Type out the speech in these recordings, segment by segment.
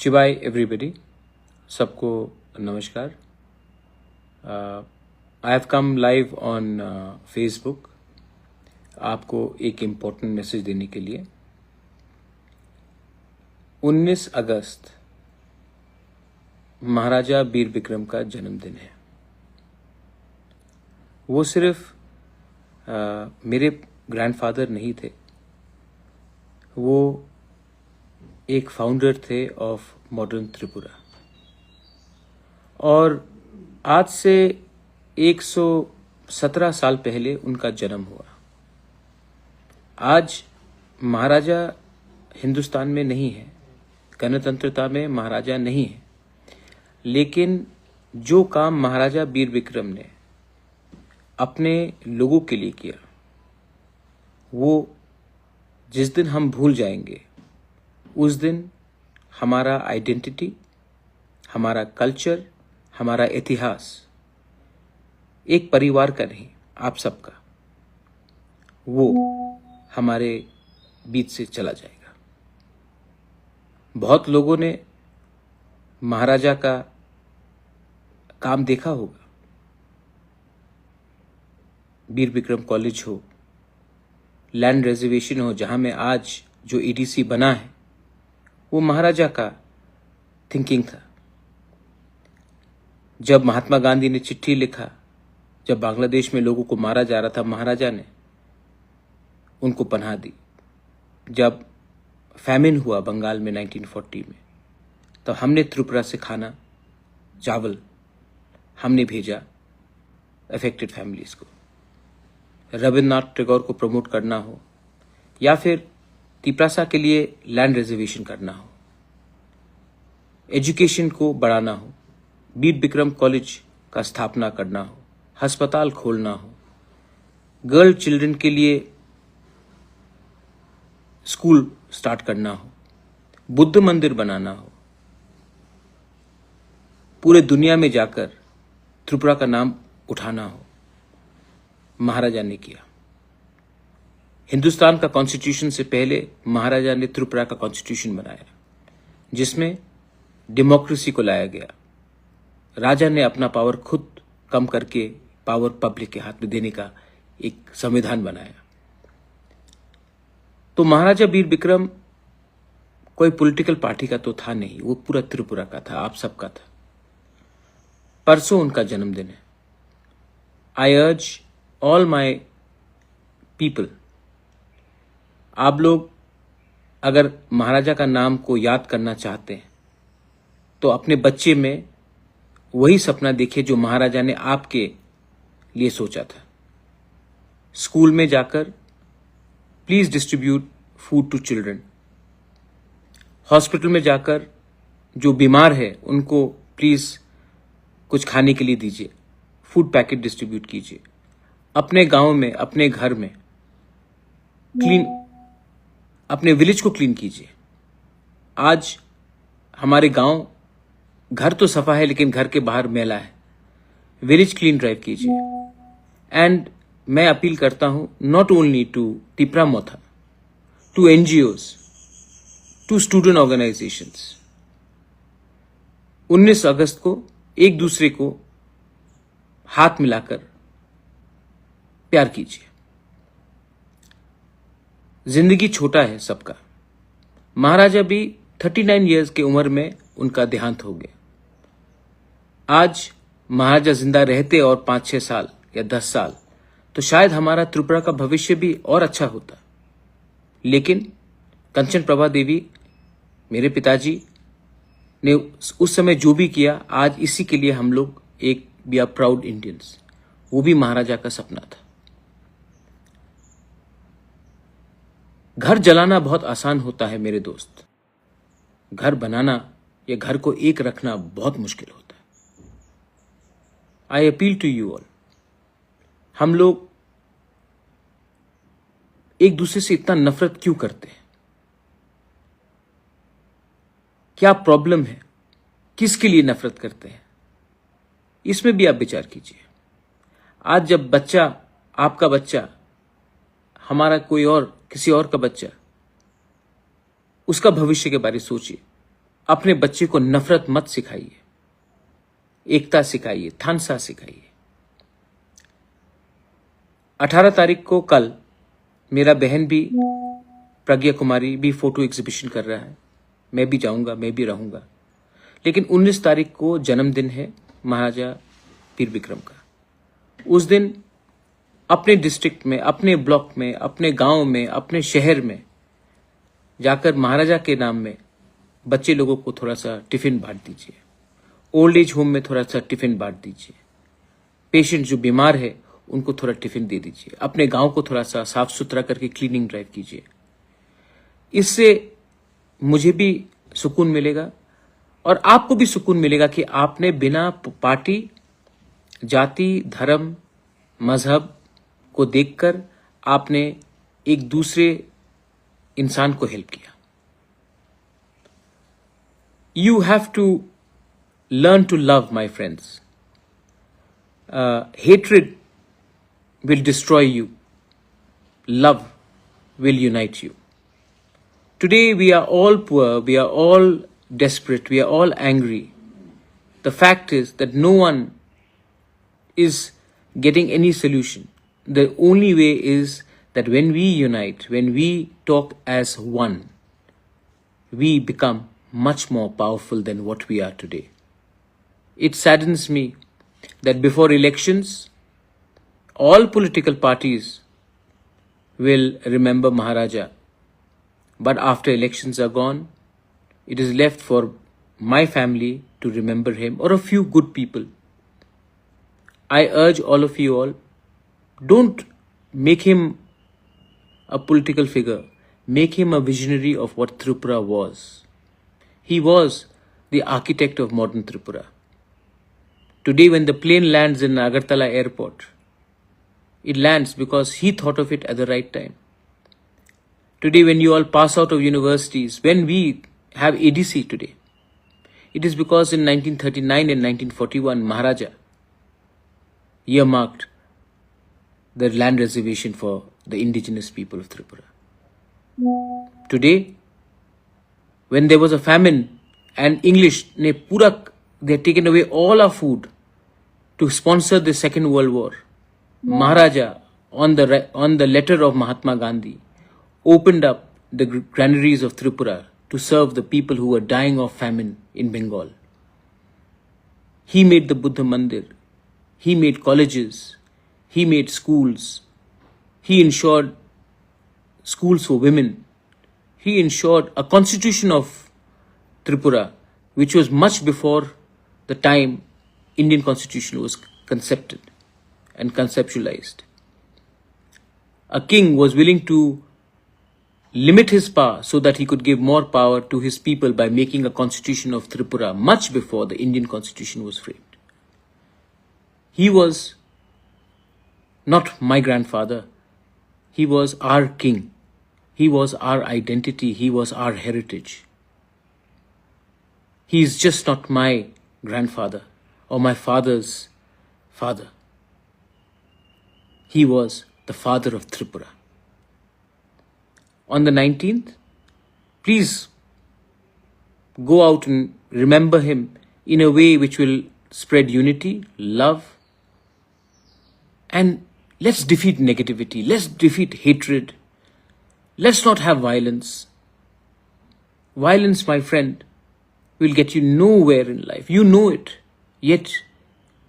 शिवाय एवरीबडी, सबको नमस्कार। I have come live on Facebook आपको एक इम्पोर्टेंट मैसेज देने के लिए। 19 अगस्त महाराजा वीर विक्रम का जन्मदिन है। वो सिर्फ मेरे ग्रैंडफादर नहीं थे, वो एक फाउंडर थे ऑफ मॉडर्न त्रिपुरा। और आज से 117 साल पहले उनका जन्म हुआ। आज महाराजा हिंदुस्तान में नहीं है, गणतंत्रता में महाराजा नहीं है, लेकिन जो काम महाराजा वीर विक्रम ने अपने लोगों के लिए किया, वो जिस दिन हम भूल जाएंगे, उस दिन हमारा आइडेंटिटी, हमारा कल्चर, हमारा इतिहास एक परिवार का नहीं, आप सबका, वो हमारे बीच से चला जाएगा। बहुत लोगों ने महाराजा का काम देखा होगा। वीर विक्रम कॉलेज हो, लैंड रिजर्वेशन हो, जहां में आज जो ईडीसी बना है, वो महाराजा का थिंकिंग था। जब महात्मा गांधी ने चिट्ठी लिखा, जब बांग्लादेश में लोगों को मारा जा रहा था, महाराजा ने उनको पनाह दी। जब फैमिन हुआ बंगाल में 1940 में, तो हमने त्रिपुरा से खाना, चावल हमने भेजा अफेक्टेड फैमिलीज को। रविन्द्रनाथ टैगोर को प्रमोट करना हो या फिर तिप्रासा के लिए लैंड रिजर्वेशन करना हो, एजुकेशन को बढ़ाना हो, वीर विक्रम कॉलेज का स्थापना करना हो, अस्पताल खोलना हो, गर्ल चिल्ड्रन के लिए स्कूल स्टार्ट करना हो, बुद्ध मंदिर बनाना हो, पूरे दुनिया में जाकर त्रिपुरा का नाम उठाना हो, महाराजा ने किया। हिंदुस्तान का कॉन्स्टिट्यूशन से पहले महाराजा ने त्रिपुरा का कॉन्स्टिट्यूशन बनाया, जिसमें डेमोक्रेसी को लाया गया। राजा ने अपना पावर खुद कम करके पावर पब्लिक के हाथ में देने का एक संविधान बनाया। तो महाराजा वीर विक्रम कोई पॉलिटिकल पार्टी का तो था नहीं, वो पूरा त्रिपुरा का था, आप सबका था। परसों उनका जन्मदिन है। आई अर्ज ऑल माई पीपल, आप लोग अगर महाराजा का नाम को याद करना चाहते हैं तो अपने बच्चे में वही सपना देखिए जो महाराजा ने आपके लिए सोचा था। स्कूल में जाकर please distribute food to children. Hospital में जाकर जो बीमार है उनको प्लीज कुछ खाने के लिए दीजिए, फूड पैकेट डिस्ट्रीब्यूट कीजिए। अपने गांव में, अपने घर में क्लीन, अपने विलेज को क्लीन कीजिए। आज हमारे गांव, घर तो सफा है लेकिन घर के बाहर मैला है, विलेज क्लीन ड्राइव कीजिए। एंड मैं अपील करता हूं not only to Tipra Motha, to NGOs, to student organisations, 19 अगस्त को एक दूसरे को हाथ मिलाकर प्यार कीजिए। जिंदगी छोटा है सबका। महाराजा भी 39 इयर्स की उम्र में उनका देहांत हो गया। आज महाराजा जिंदा रहते और 5-6 साल या 10 साल, तो शायद हमारा त्रिपुरा का भविष्य भी और अच्छा होता। लेकिन कंचन प्रभा देवी, मेरे पिताजी ने उस समय जो भी किया, आज इसी के लिए हम लोग एक वी आर प्राउड इंडियंस। वो भी महाराजा का सपना था। घर जलाना बहुत आसान होता है मेरे दोस्त, घर बनाना या घर को एक रखना बहुत मुश्किल होता है। I appeal to you all, हम लोग एक दूसरे से इतना नफरत क्यों करते हैं? क्या प्रॉब्लम है? किसके लिए नफरत करते हैं? इसमें भी आप विचार कीजिए। आज जब बच्चा, आपका बच्चा, हमारा कोई और, किसी और का बच्चा, उसका भविष्य के बारे में सोचिए। अपने बच्चे को नफरत मत सिखाइए, एकता सिखाइए, थानसा सिखाइए। 18 तारीख को कल मेरा बहन भी, प्रज्ञा कुमारी भी फोटो एग्जीबिशन कर रहा है। मैं भी जाऊंगा, मैं भी रहूंगा। लेकिन 19 तारीख को जन्मदिन है महाराजा वीर विक्रम का। उस दिन अपने डिस्ट्रिक्ट में, अपने ब्लॉक में, अपने गांव में, अपने शहर में जाकर महाराजा के नाम में बच्चे लोगों को थोड़ा सा टिफिन बांट दीजिए। ओल्ड एज होम में थोड़ा सा टिफिन बांट दीजिए। पेशेंट जो बीमार है उनको थोड़ा टिफिन दे दीजिए। अपने गांव को थोड़ा सा साफ सुथरा करके क्लीनिंग ड्राइव कीजिए। इससे मुझे भी सुकून मिलेगा और आपको भी सुकून मिलेगा कि आपने बिना पार्टी, जाति, धर्म, मजहब को देखकर आपने एक दूसरे इंसान को हेल्प किया। You have to learn to love, my friends. Hatred will destroy you. Love will unite you. Today we are all poor, we are all desperate, we are all angry. The fact is that no one is getting any solution. The only way is that when we unite, when we talk as one, we become much more powerful than what we are today. It saddens me that before elections, all political parties will remember Maharaja. But after elections are gone, it is left for my family to remember him or a few good people. I urge all of you all, don't make him a political figure. Make him a visionary of what Tripura was. He was the architect of modern Tripura. Today when the plane lands in Agartala airport, it lands because he thought of it at the right time. Today when you all pass out of universities, when we have ADC today, it is because in 1939 and 1941, Maharaja earmarked the land reservation for the indigenous people of Tripura. Today, when there was a famine and English they had taken away all our food to sponsor the Second World War, Maharaja on the letter of Mahatma Gandhi opened up the granaries of Tripura to serve the people who were dying of famine in Bengal. He made the Buddha Mandir, he made colleges, he made schools, he ensured schools for women. He ensured a constitution of Tripura, which was much before the time Indian constitution was concepted and conceptualized. A king was willing to limit his power so that he could give more power to his people by making a constitution of Tripura much before the Indian constitution was framed. He was not my grandfather. He was our king. He was our identity. He was our heritage. He is just not my grandfather or my father's father. He was the father of Tripura. On the 19th, please go out and remember him in a way which will spread unity, love, and let's defeat negativity. Let's defeat hatred. Let's not have violence. Violence, my friend, will get you nowhere in life. You know it. Yet,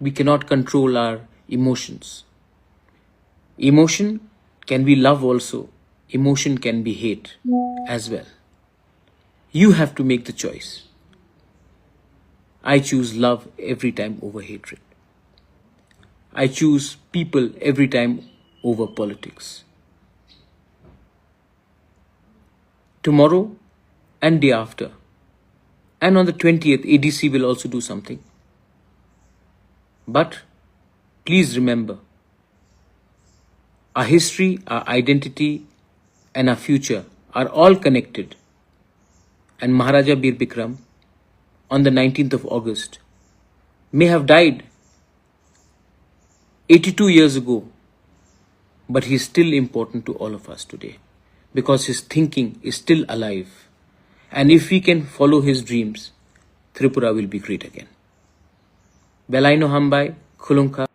we cannot control our emotions. Emotion can be love also. Emotion can be hate as well. You have to make the choice. I choose love every time over hatred. I choose people every time over politics. Tomorrow and day after, and on the 20th, ADC will also do something. But please remember, our history, our identity, and our future are all connected. And Maharaja Bir Bikram, on the 19th of August, may have died 82 years ago, but he is still important to all of us today because his thinking is still alive. And if we can follow his dreams, Tripura will be great again. Belaino Hambai, Khulungkha.